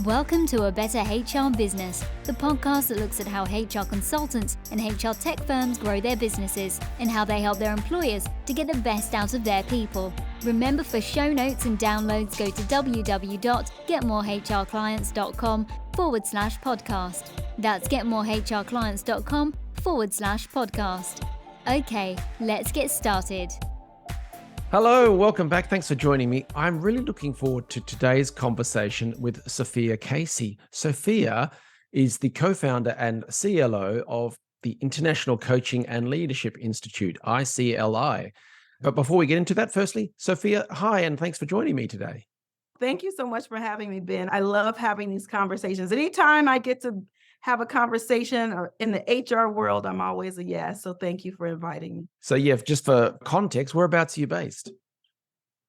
Welcome to A Better HR Business, the podcast that looks at how HR consultants and HR tech firms grow their businesses and how they help their employers to get the best out of their people. Remember, for show notes and downloads, go to www.getmorehrclients.com/podcast. That's getmorehrclients.com/podcast. Okay, let's get started. Hello, welcome back. Thanks for joining me. I'm really looking forward to today's conversation with Sophia Casey. Sophia is the co-founder and CLO of the International Coaching and Leadership Institute, ICLI. But before we get into that, firstly, Sophia, hi, and thanks for joining me today. Thank you so much for having me, Ben. I love having these conversations. Anytime I get to have a conversation in the HR world, I'm always a yes. So thank you for inviting me. So yeah, just for context, whereabouts are you based?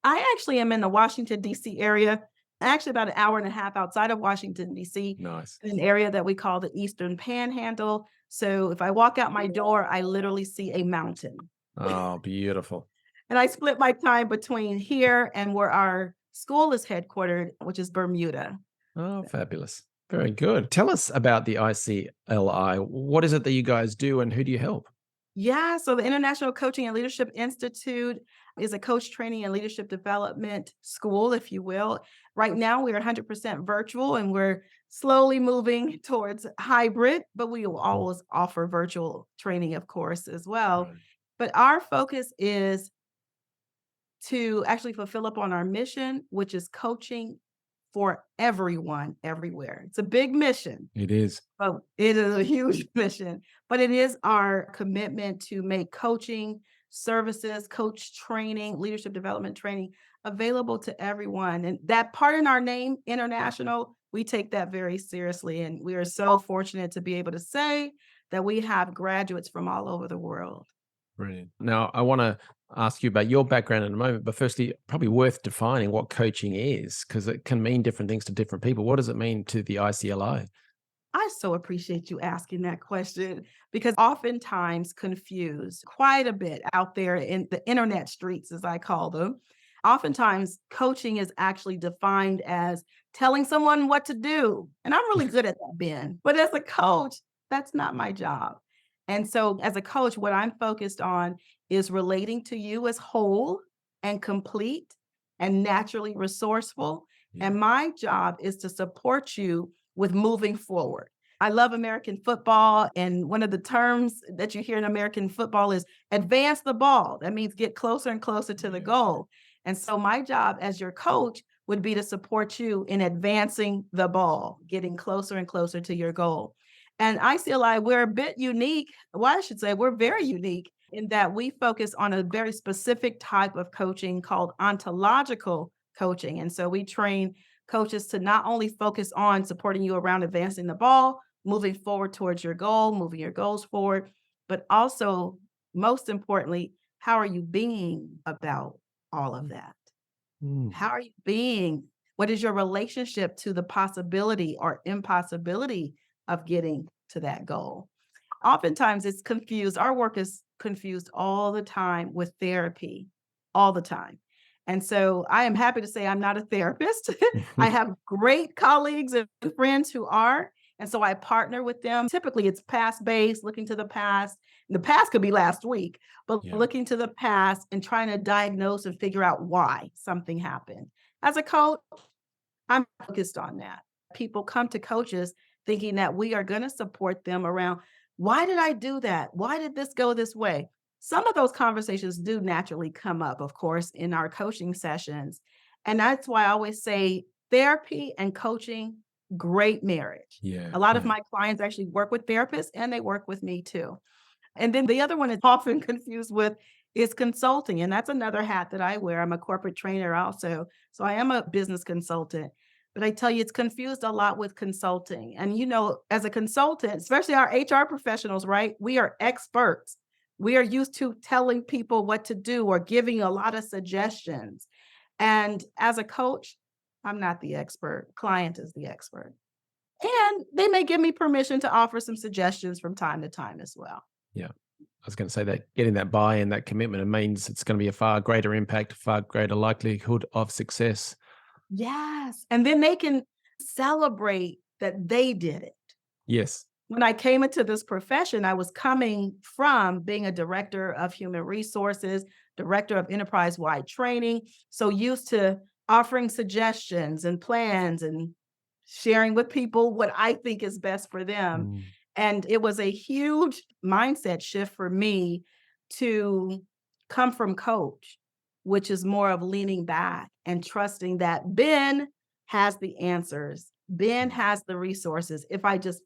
I actually am in the Washington, D.C. area, actually about an hour and a half outside of Washington, D.C. Nice. In an area that we call the Eastern Panhandle. So if I walk out my door, I literally see a mountain. Oh, beautiful. And I split my time between here and where our school is headquartered, which is Bermuda. Oh, fabulous. Very good. Tell us about the ICLI. What is it that you guys do and who do you help? Yeah, so the International Coaching and Leadership Institute is a coach training and leadership development school, if you will. Right now, we're 100% virtual and we're slowly moving towards hybrid, but we will always offer virtual training, of course, as well. Right. But our focus is to actually fulfill upon our mission, which is coaching for everyone, everywhere. It's a big mission. It is. But it is a huge mission, but it is our commitment to make coaching services, coach training, leadership development training available to everyone. And that part in our name, international, we take that very seriously. And we are so fortunate to be able to say that we have graduates from all over the world. Brilliant. Now, I want to ask you about your background in a moment, but firstly, probably worth defining what coaching is, because it can mean different things to different people. What does it mean to the ICLI? I so appreciate you asking that question because oftentimes confused quite a bit out there in the internet streets, as I call them. Oftentimes coaching is actually defined as telling someone what to do. And I'm really good at that, Ben. But as a coach, that's not my job. And so as a coach, what I'm focused on is relating to you as whole and complete and naturally resourceful. Yeah. And my job is to support you with moving forward. I love American football. And one of the terms that you hear in American football is advance the ball. That means get closer and closer to the goal. And so my job as your coach would be to support you in advancing the ball, getting closer and closer to your goal. And ICLI, we're a bit unique. Well, I should say we're very unique in that we focus on a very specific type of coaching called ontological coaching. And so we train coaches to not only focus on supporting you around advancing the ball, moving forward towards your goal, moving your goals forward, but also, most importantly, how are you being about all of that? How are you being? What is your relationship to the possibility or impossibility of getting to that goal? Oftentimes it's confused. Our work is confused all the time with therapy, all the time. And so I am happy to say I'm not a therapist. I have great colleagues and friends who are. And so I partner with them. Typically it's past-based, looking to the past. The past could be last week, but looking to the past and trying to diagnose and figure out why something happened. As a coach, I'm focused on that. People come to coaches thinking that we are going to support them around, why did I do that? Why did this go this way? Some of those conversations do naturally come up, of course, in our coaching sessions. And that's why I always say therapy and coaching, great marriage. Yeah. A lot of my clients actually work with therapists and they work with me too. And then the other one is often confused with is consulting. And that's another hat that I wear. I'm a corporate trainer also. So I am a business consultant. But I tell you, it's confused a lot with consulting. And, you know, as a consultant, especially our HR professionals, right? We are experts. We are used to telling people what to do or giving a lot of suggestions. And as a coach, I'm not the expert. Client is the expert. And they may give me permission to offer some suggestions from time to time as well. Yeah. I was going to say that getting that buy-in, that commitment, it means it's going to be a far greater impact, far greater likelihood of success. Yes. And then they can celebrate that they did it. Yes. When I came into this profession, I was coming from being a director of human resources, director of enterprise-wide training, so used to offering suggestions and plans and sharing with people what I think is best for them. Mm. And it was a huge mindset shift for me to come from coach, which is more of leaning back and trusting that Ben has the answers. Ben has the resources. If I just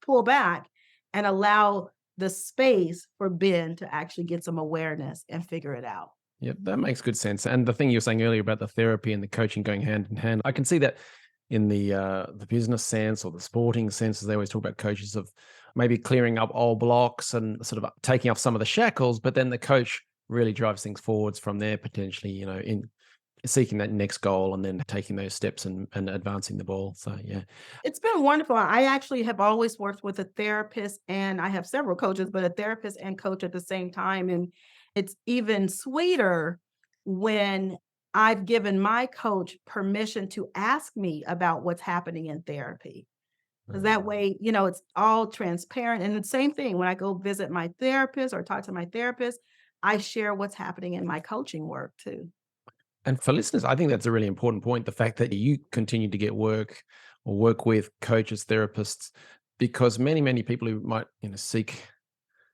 pull back and allow the space for Ben to actually get some awareness and figure it out. Yeah, that makes good sense. And the thing you were saying earlier about the therapy and the coaching going hand in hand, I can see that in the business sense or the sporting sense, as they always talk about coaches of maybe clearing up old blocks and sort of taking off some of the shackles, but then the coach really drives things forwards from there, potentially, in seeking that next goal and then taking those steps and advancing the ball. So yeah. It's been wonderful. I actually have always worked with a therapist, and I have several coaches, but a therapist and coach at the same time. And it's even sweeter when I've given my coach permission to ask me about what's happening in therapy. Because that Mm. way, it's all transparent. And the same thing when I go visit my therapist or talk to my therapist, I share what's happening in my coaching work too. And for listeners, I think that's a really important point. The fact that you continue to get work or work with coaches, therapists, because many people who might, seek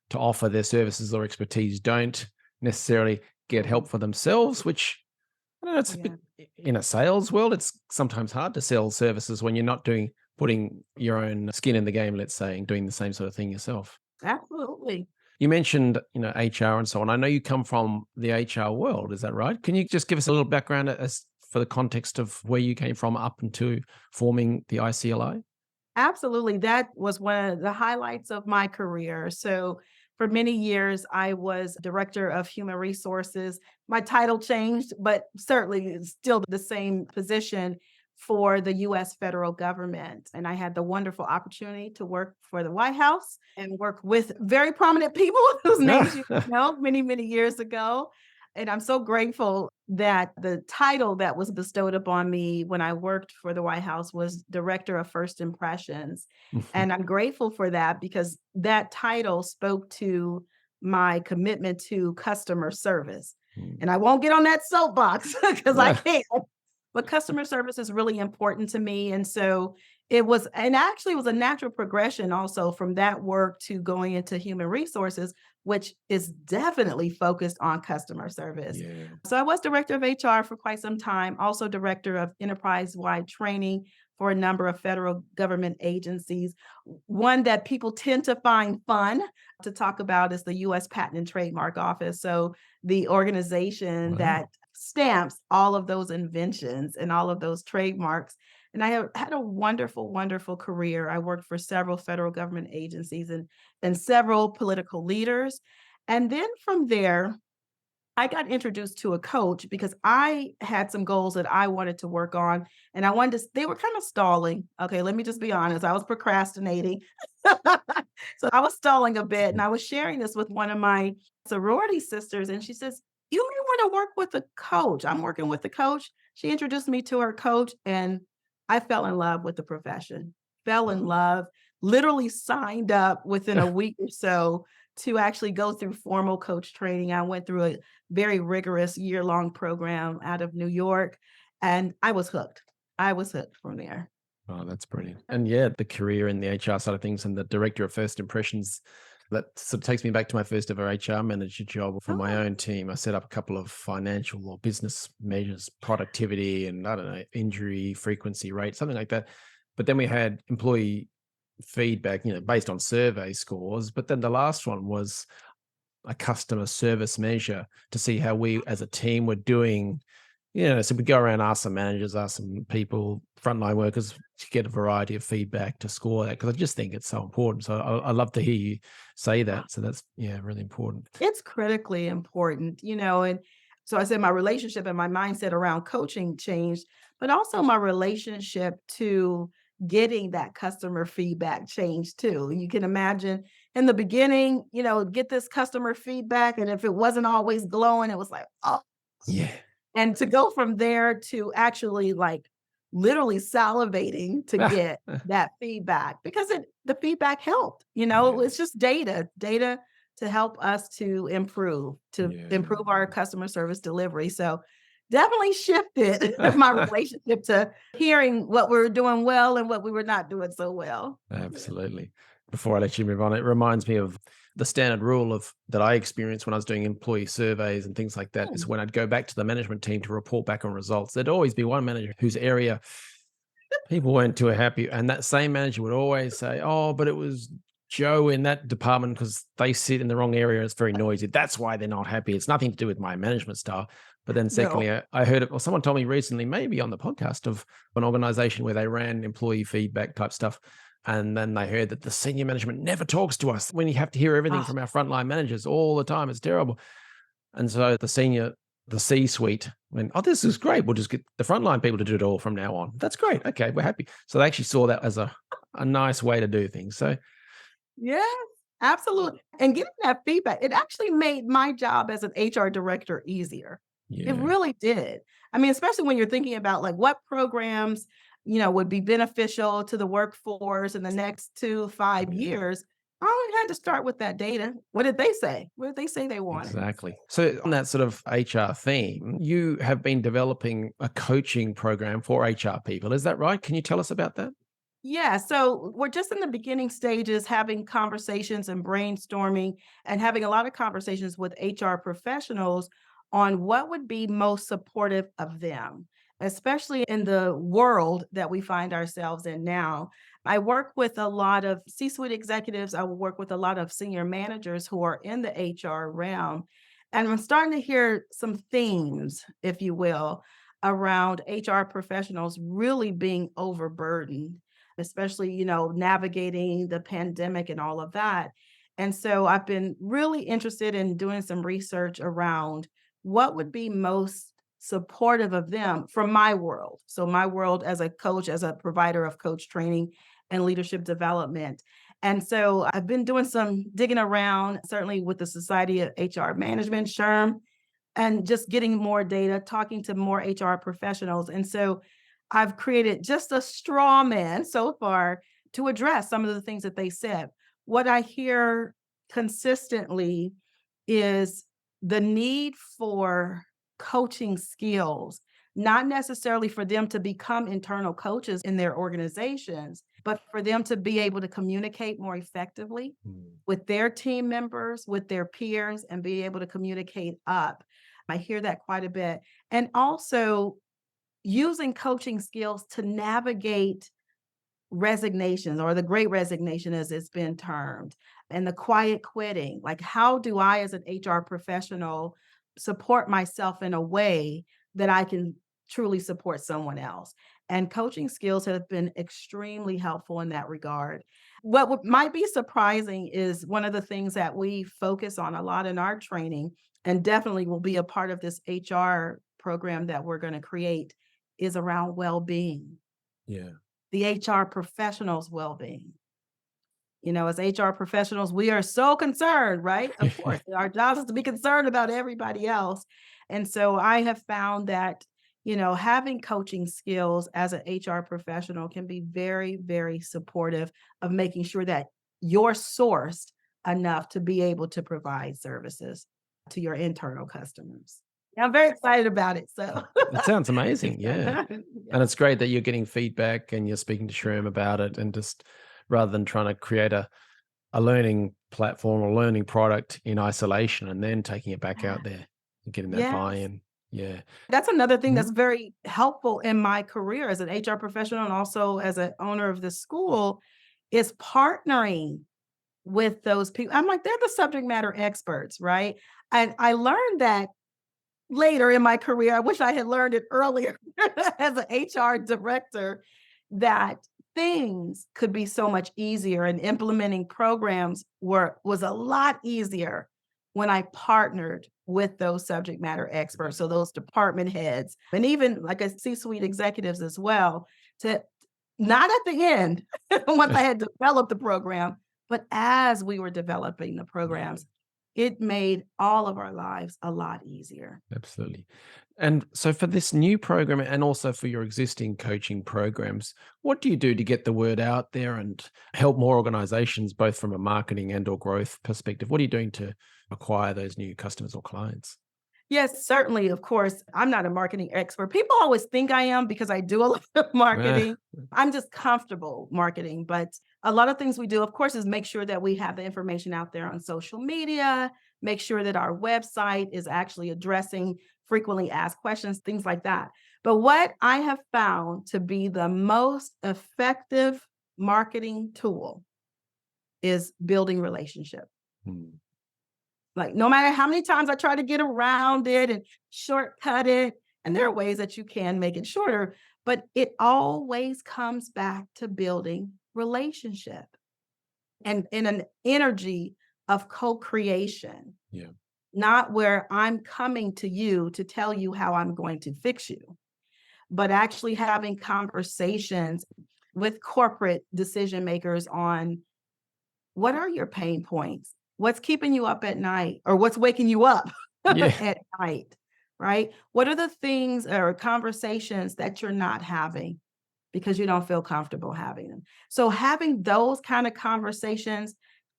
to offer their services or expertise don't necessarily get help for themselves, which I don't know, it's a Yeah, bit in a sales world, it's sometimes hard to sell services when you're not putting your own skin in the game, let's say, and doing the same sort of thing yourself. absolutely. You mentioned, HR and so on. I know you come from the HR world. Is that right? Can you just give us a little background as for the context of where you came from up into forming the ICLI? Absolutely. That was one of the highlights of my career. So, for many years, I was director of human resources. My title changed, but certainly it's still the same position for the US federal government. And I had the wonderful opportunity to work for the White House and work with very prominent people whose names you know many years ago. And I'm so grateful that the title that was bestowed upon me when I worked for the White House was Director of First Impressions. And I'm grateful for that because that title spoke to my commitment to customer service. Mm. And I won't get on that soapbox because I Ah, can't. But customer service is really important to me. And so it was, and actually it was a natural progression also from that work to going into human resources, which is definitely focused on customer service. yeah. So I was director of HR for quite some time, also director of enterprise-wide training for a number of federal government agencies. One that people tend to find fun to talk about is the US Patent and Trademark Office. So the organization that Wow. stamps all of those inventions and all of those trademarks. And I have had a wonderful career. I worked for several federal government agencies and several political leaders. And then from there, I got introduced to a coach because I had some goals that I wanted to work on and I wanted to, they were kind of stalling. Okay, let me just be honest. I was procrastinating. So I was stalling a bit and I was sharing this with one of my sorority sisters and she says, "You may want to work with a coach." I'm working with a coach. She introduced me to her coach and I fell in love with the profession. Fell in love, literally signed up within a week or so to actually go through formal coach training. I went through a very rigorous year-long program out of New York, and I was hooked. I was hooked from there. Oh, that's brilliant. And yeah, the career in the HR side of things and the director of first impressions, that sort of takes me back to my first ever HR manager job for my Oh, own team. I set up a couple of financial or business measures, productivity and I don't know, injury frequency rate, something like that. But then we had employee feedback, based on survey scores. But then the last one was a customer service measure to see how we as a team were doing. So we go around, ask some managers, ask some people, frontline workers to get a variety of feedback to score that because I just think it's so important. So I love to hear you say that. So that's, yeah, really important. it's critically important, and so I said my relationship and my mindset around coaching changed, but also my relationship to getting that customer feedback changed too. You can imagine in the beginning, get this customer feedback, and if it wasn't always glowing, it was like, oh, Yeah. and to go from there to actually like literally salivating to get that feedback because the feedback helped. It's just data to help us to improve our customer service delivery. So definitely shifted my relationship to hearing what we were doing well and what we were not doing so well. Absolutely. Before I let you move on, it reminds me of the standard rule of that I experienced when I was doing employee surveys and things like that. Is when I'd go back to the management team to report back on results, there'd always be one manager whose area people weren't too happy. And that same manager would always say, oh, but it was Joe in that department because they sit in the wrong area. It's very noisy. That's why they're not happy. It's nothing to do with my management style. But then secondly, No. I heard it, or someone told me recently, maybe on the podcast, of an organization where they ran employee feedback type stuff. And then they heard that the senior management never talks to us when you have to hear everything from our frontline managers all the time. It's terrible. And so the C-suite went, oh, this is great. We'll just get the frontline people to do it all from now on. That's great. Okay, we're happy. So they actually saw that as a nice way to do things. So yeah, absolutely. And getting that feedback, it actually made my job as an HR director easier. It really did. I mean, especially when you're thinking about like what programs, would be beneficial to the workforce in the next 2 to 5 years. I only had to start with that data. What did they say? What did they say they wanted? Exactly. So on that sort of HR theme, you have been developing a coaching program for HR people. Is that right? Can you tell us about that? Yeah, so we're just in the beginning stages, having conversations and brainstorming and having a lot of conversations with HR professionals on what would be most supportive of them, especially in the world that we find ourselves in now. I work with a lot of C-suite executives. I will work with a lot of senior managers who are in the HR realm. And I'm starting to hear some themes, if you will, around HR professionals really being overburdened, especially, navigating the pandemic and all of that. And so I've been really interested in doing some research around what would be most supportive of them from my world. So my world as a coach, as a provider of coach training and leadership development. And so I've been doing some digging around, certainly with the Society of HR Management, SHRM, and just getting more data, talking to more HR professionals. And so I've created just a straw man so far to address some of the things that they said. What I hear consistently is the need for coaching skills, not necessarily for them to become internal coaches in their organizations, but for them to be able to communicate more effectively with their team members, with their peers, and be able to communicate up. I hear that quite a bit. And also using coaching skills to navigate resignations, or the great resignation as it's been termed, and the quiet quitting. Like, how do I as an HR professional support myself in a way that I can truly support someone else? And coaching skills have been extremely helpful in that regard. Might be surprising is one of the things that we focus on a lot in our training, and definitely will be a part of this HR program that we're going to create, is around well-being. Yeah. The HR professionals' well-being. As HR professionals, we are so concerned, right? Of course, our job is to be concerned about everybody else. And so I have found that, having coaching skills as an HR professional can be very, very supportive of making sure that you're sourced enough to be able to provide services to your internal customers. I'm very excited about it. So It sounds amazing. Yeah. And it's great that you're getting feedback and you're speaking to SHRM about it, and just rather than trying to create a learning platform or learning product in isolation and then taking it back out there and getting that Yes. buy-in. Yeah. That's another thing that's very helpful in my career as an HR professional and also as an owner of the school, is partnering with those people. I'm like, they're the subject matter experts, right? And I learned that later in my career. I wish I had learned it earlier as an HR director, that things could be so much easier, and implementing programs was a lot easier when I partnered with those subject matter experts. So those department heads, and even like a C-suite executives as well, to not at the end, once I had developed the program, but as we were developing the programs, it made all of our lives a lot easier. Absolutely. And so for this new program and also for your existing coaching programs, what do you do to get the word out there and help more organizations, both from a marketing and or growth perspective? What are you doing to acquire those new customers or clients? Yes, certainly. Of course, I'm not a marketing expert. People always think I am because I do a lot of Eh, marketing. I'm just comfortable marketing, but a lot of things we do, of course, is make sure that we have the information out there on social media, make sure that our website is actually addressing frequently asked questions, things like that. But what I have found to be the most effective marketing tool is building relationship. hmm, Like, no matter how many times I try to get around it and shortcut it, and there are ways that you can make it shorter, but it always comes back to building relationship and in an energy of co-creation, yeah. not where I'm coming to you to tell you how I'm going to fix you, but actually having conversations with corporate decision makers on what are your pain points? What's keeping you up at night or what's waking you up Yeah. at night, right? What are the things or conversations that you're not having because you don't feel comfortable having them? So having those kind of conversations,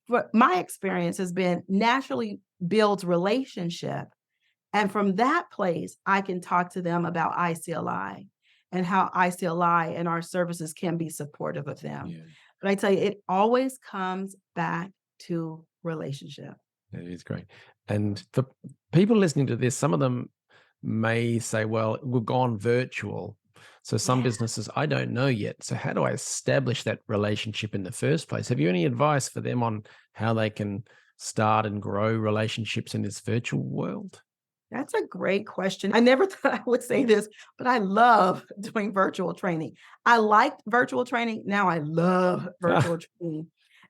for my experience has been naturally builds relationship. And from that place, I can talk to them about ICLI and how ICLI and our services can be supportive of them. Yeah. But I tell you, it always comes back to relationship. It is great. And for people listening to this, some of them may say, well, we've gone virtual. So some Yeah. businesses, I don't know yet. So how do I establish that relationship in the first place? Have you any advice for them on how they can start and grow relationships in this virtual world? That's a great question. I never thought I would say this, but I love doing virtual training. I liked virtual training. Now I love Ah, virtual training.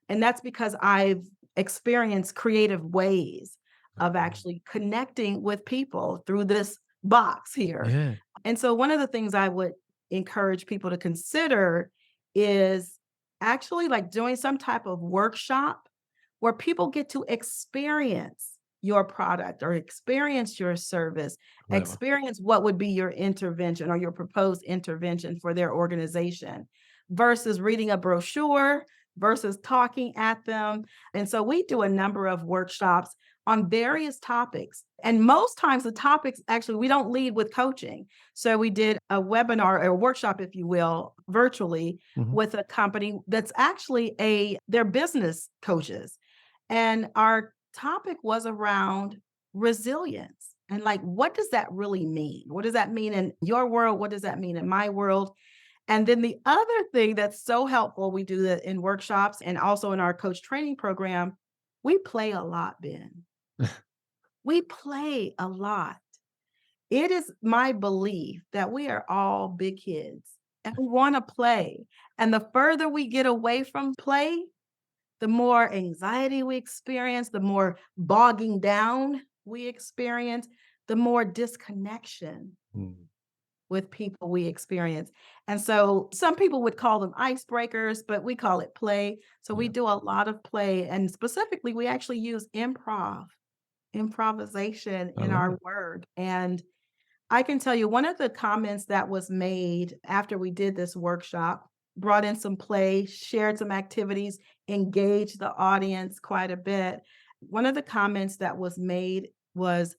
And that's because I've experienced creative ways of actually connecting with people through this box here. yeah. And so one of the things I would encourage people to consider is actually like doing some type of workshop where people get to experience your product or experience your service, Clever. experience what would be your intervention or your proposed intervention for their organization versus reading a brochure versus talking at them. And so we do a number of workshops on various topics. And most times the topics actually we don't lead with coaching. So we did a webinar or a workshop, if you will, virtually Mhm. with a company that's actually they're business coaches. And our topic was around resilience. And like, what does that really mean? What does that mean in your world? What does that mean in my world? And then the other thing that's so helpful, we do that in workshops and also in our coach training program, we play a lot, Ben. We play a lot. It is my belief that we are all big kids and we want to play. And the further we get away from play, the more anxiety we experience, the more bogging down we experience, the more disconnection Mm. with people we experience. And so some people would call them icebreakers, but we call it play. So we Yeah. do a lot of play. And specifically, we actually use improvisation I in love our it. work. And I can tell you one of the comments that was made after we did this workshop, brought in some play, shared some activities, engaged the audience quite a bit. One of the comments that was made was,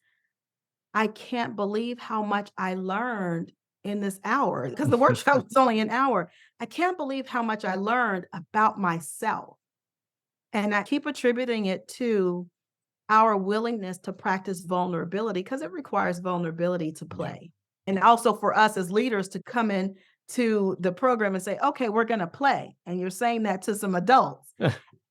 I can't believe how much I learned in this hour because the workshop was only an hour. I can't believe how much I learned about myself. And I keep attributing it to our willingness to practice vulnerability because it requires vulnerability to Yeah. play. And also for us as leaders to come in to the program and say, okay, we're going to play. And you're saying that to some adults.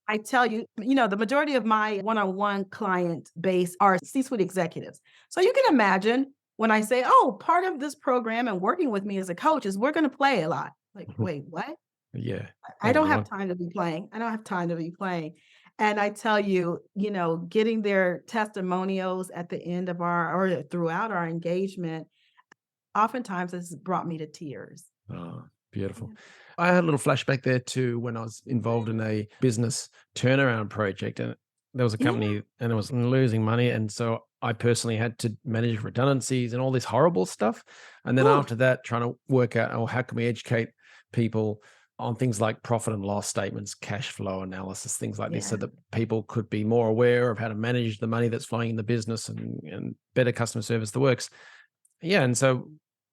I tell you, the majority of my one-on-one client base are C-suite executives. So you can imagine when I say, oh, part of this program and working with me as a coach is we're going to play a lot. Like, wait, what? Yeah. I And a don't have lot. time to be playing. I don't have time to be playing. And I tell you, getting their testimonials at the end of or throughout our engagement, oftentimes has brought me to tears. Oh, beautiful. Yeah. I had a little flashback there too when I was involved in a business turnaround project. And there was a Yeah. company and it was losing money. And so I personally had to manage redundancies and all this horrible stuff. And then Ooh, after that, trying to work out, oh, how can we educate people on things like profit and loss statements, cash flow analysis, things like this, so yeah. that people could be more aware of how to manage the money that's flowing in the business and better customer service, the works. Yeah. And so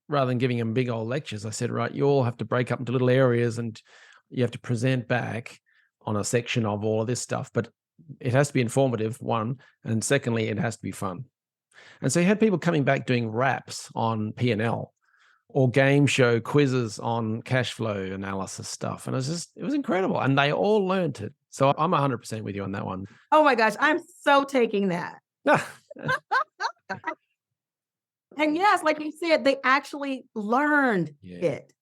rather than giving them big old lectures, I said, right, you all have to break up into little areas and you have to present back on a section of all of this stuff. But it has to be informative, one. And secondly, it has to be fun. And so you had people coming back doing raps on P&L or game show quizzes on cash flow analysis stuff. And it was incredible. And they all learned it. So I'm 100% with you on that one. Oh my gosh, I'm so taking that. And yes, like you said, they actually learned Yeah. it.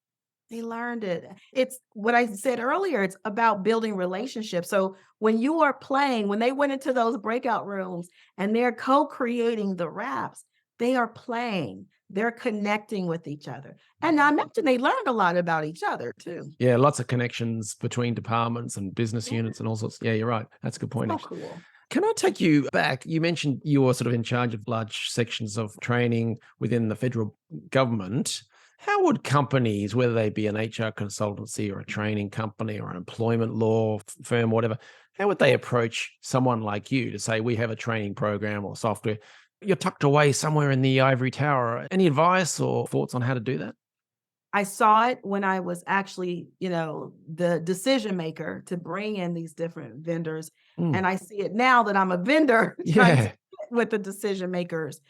They learned it. It's what I said earlier. It's about building relationships. So when you are playing, when they went into those breakout rooms and they're co-creating the raps, they are playing. They're connecting with each other. And I imagine they learned a lot about each other too. Yeah, lots of connections between departments and business Yeah, units and all sorts. Yeah, you're right. That's a good point, so actually. cool. Can I take you back? You mentioned you were sort of in charge of large sections of training within the federal government. How would companies, whether they be an HR consultancy or a training company or an employment law firm, whatever, how would they approach someone like you to say, we have a training program or software? You're tucked away somewhere in the ivory tower. Any advice or thoughts on how to do that? I saw it when I was actually, the decision maker to bring in these different vendors. Mm, And I see it now that I'm a vendor trying to yeah. get with the decision makers.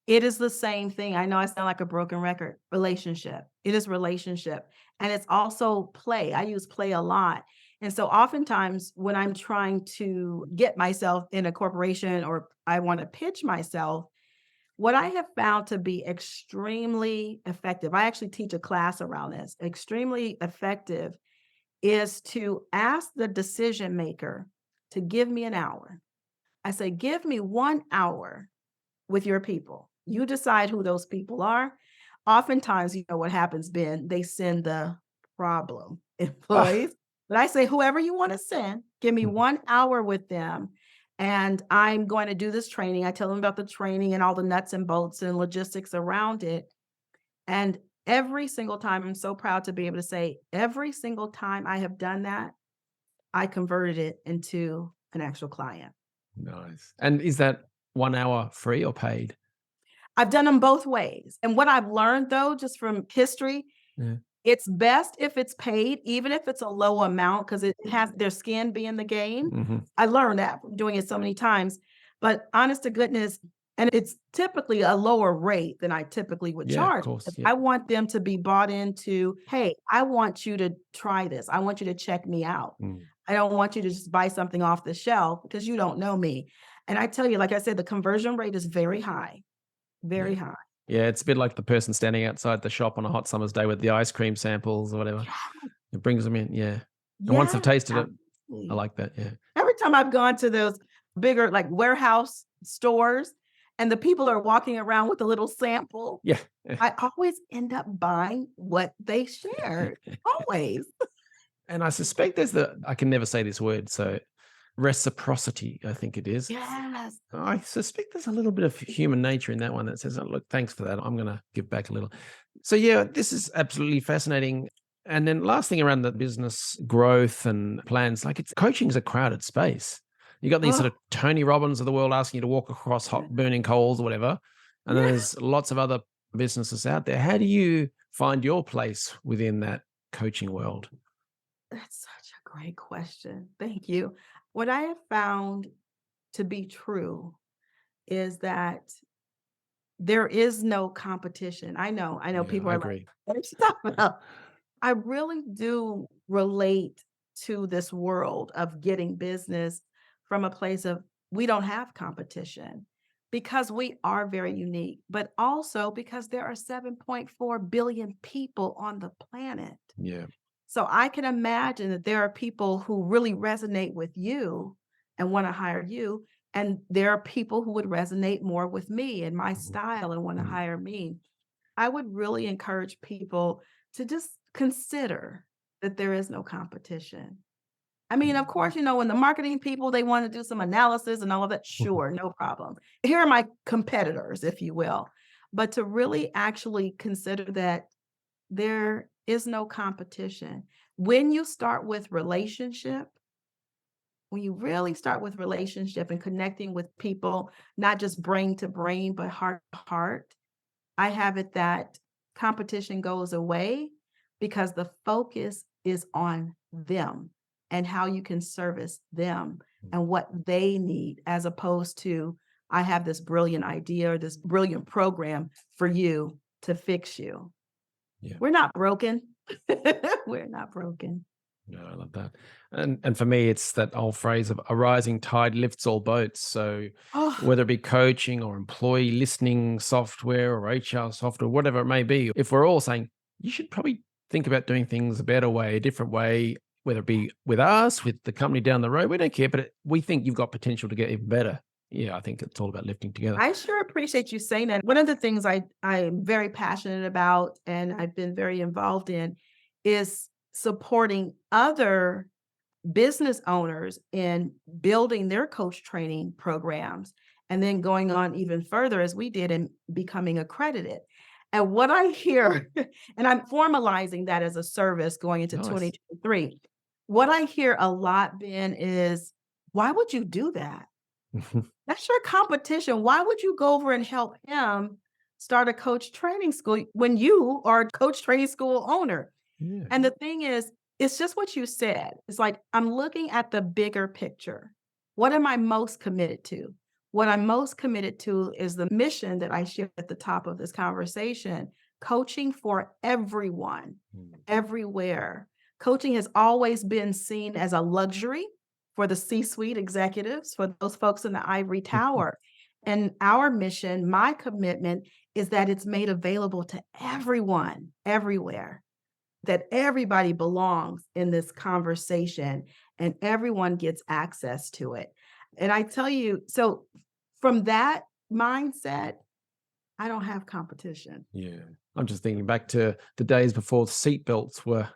It is the same thing. I know I sound like a broken record. Relationship. It is relationship. And it's also play. I use play a lot. And so oftentimes when I'm trying to get myself in a corporation or I want to pitch myself, what I have found to be extremely effective, I actually teach a class around this, extremely effective is to ask the decision maker to give me an hour. I say, give me 1 hour with your people. You decide who those people are. Oftentimes, you know what happens, Ben, they send the problem Ah, employees. But I say, whoever you want to send, give me mhm. 1 hour with them. And I'm going to do this training. I tell them about the training and all the nuts and bolts and logistics around it. And every single time, I'm so proud to be able to say, every single time I have done that, I converted it into an actual client. Nice. And is that 1 hour free or paid? I've done them both ways. And what I've learned though, just from history, Yeah. it's best if it's paid, even if it's a low amount, because it has their skin be in the game. Hmm. I learned that from doing it so many times. But honest to goodness, and it's typically a lower rate than I typically would Yeah, of charge. If course. Yeah. I want them to be bought into, hey, I want you to try this. I want you to check me out. Mm. I don't want you to just buy something off the shelf because you don't know me. And I tell you, like I said, the conversion rate is very high, Yeah. very high. Yeah, it's a bit like the person standing outside the shop on a hot summer's day with the ice cream samples or whatever. Yeah. It brings them in. Yeah. And once they've Yeah, tasted it, I absolutely. like that. Yeah. Every time I've gone to those bigger, like, warehouse stores and the people are walking around with a little sample, Yeah. I always end up buying what they shared, always. And I suspect I can never say this word. So reciprocity, I think it is. Yes. I suspect there's a little bit of human nature in that one that says, oh, look, thanks for that. I'm going to give back a little. So, yeah, this is absolutely fascinating. And then last thing around the business growth and plans, like coaching is a crowded space. You got these Oh, sort of Tony Robbins of the world asking you to walk across hot burning coals or whatever. And then yeah. there's lots of other businesses out there. How do you find your place within that coaching world? That's such a great question. Thank you. What I have found to be true is that there is no competition. I know Yeah, people I are like, agree. "What are you talking about?" I really do relate to this world of getting business from a place of we don't have competition because we are very unique, but also because there are 7.4 billion people on the planet. Yeah. So I can imagine that there are people who really resonate with you and want to hire you. And there are people who would resonate more with me and my Mhm. style and want to Mhm. hire me. I would really encourage people to just consider that there is no competition. I mean, of course, when the marketing people, they want to do some analysis and all of that, sure, no problem. Here are my competitors, if you will. But to really actually consider that there is no competition. When you start with relationship, when you really start with relationship and connecting with people, not just brain to brain, but heart to heart, I have it that competition goes away because the focus is on them and how you can service them and what they need, as opposed to, I have this brilliant idea or this brilliant program for you to fix you. Yeah. We're not broken. We're not broken. No, I love that. And for me, it's that old phrase of a rising tide lifts all boats. So Oh, whether it be coaching or employee listening software or HR software, whatever it may be, if we're all saying you should probably think about doing things a better way, a different way, whether it be with us, with the company down the road, we don't care, but we think you've got potential to get even better. Yeah, I think it's all about lifting together. I sure appreciate you saying that. One of the things I'm very passionate about and I've been very involved in is supporting other business owners in building their coach training programs and then going on even further as we did in becoming accredited. And what I hear, and I'm formalizing that as a service going into Nice. 2023, what I hear a lot, Ben, is why would you do that? That's your competition. Why would you go over and help him start a coach training school when you are a coach training school owner? Yeah. And the thing is, it's just what you said. It's like, I'm looking at the bigger picture. What am I most committed to? What I'm most committed to is the mission that I shared at the top of this conversation, coaching for everyone, everywhere. Coaching has always been seen as a luxury for the C-suite executives, for those folks in the ivory tower. And our mission, my commitment, is that it's made available to everyone, everywhere, that everybody belongs in this conversation and everyone gets access to it. And I tell you, so from that mindset, I don't have competition. Yeah. I'm just thinking back to the days before seatbelts were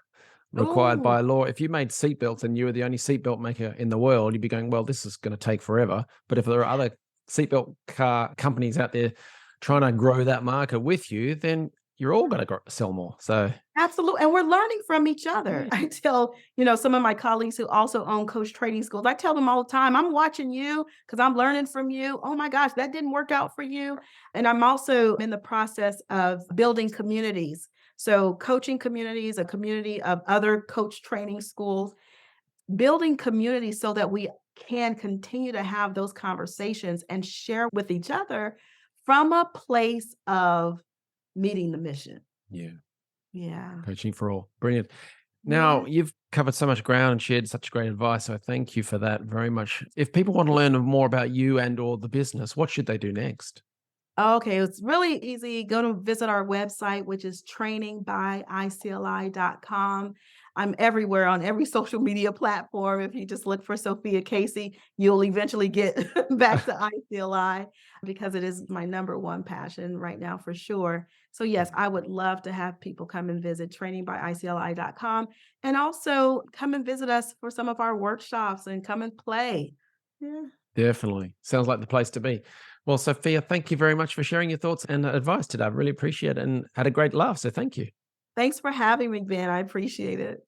required by Oh, law. If you made seatbelts and you were the only seatbelt maker in the world, you'd be going, well, this is going to take forever. But if there are other seatbelt car companies out there trying to grow that market with you, then you're all going to sell more. So absolutely. And we're learning from each other. Yeah. I tell, some of my colleagues who also own coach training schools, I tell them all the time, I'm watching you because I'm learning from you. Oh my gosh, that didn't work out for you. And I'm also in the process of building communities. So coaching communities, a community of other coach training schools, building communities so that we can continue to have those conversations and share with each other from a place of meeting the mission. yeah, Yeah. coaching for all. Brilliant. Yeah. Now, you've covered so much ground and shared such great advice. So thank you for that very much. If people want to learn more about you and or the business, what should they do next? Okay, it's really easy. Go to visit our website, which is trainingbyicli.com. I'm everywhere on every social media platform. If you just look for Sophia Casey, you'll eventually get back to ICLI because it is my number one passion right now for sure. So yes, I would love to have people come and visit trainingbyicli.com and also come and visit us for some of our workshops and come and play. Yeah. Definitely. Sounds like the place to be. Well, Sophia, thank you very much for sharing your thoughts and advice today. I really appreciate it and had a great laugh. So thank you. Thanks for having me, Ben. I appreciate it.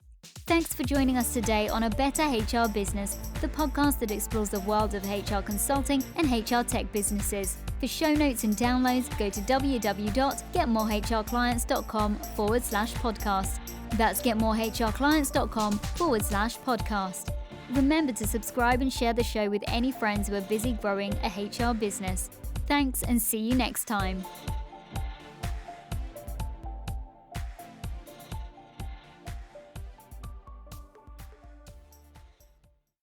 Thanks for joining us today on A Better HR Business, the podcast that explores the world of HR consulting and HR tech businesses. For show notes and downloads, go to www.getmorehrclients.com/podcast. That's getmorehrclients.com/podcast. Remember to subscribe and share the show with any friends who are busy growing a HR business. Thanks and see you next time.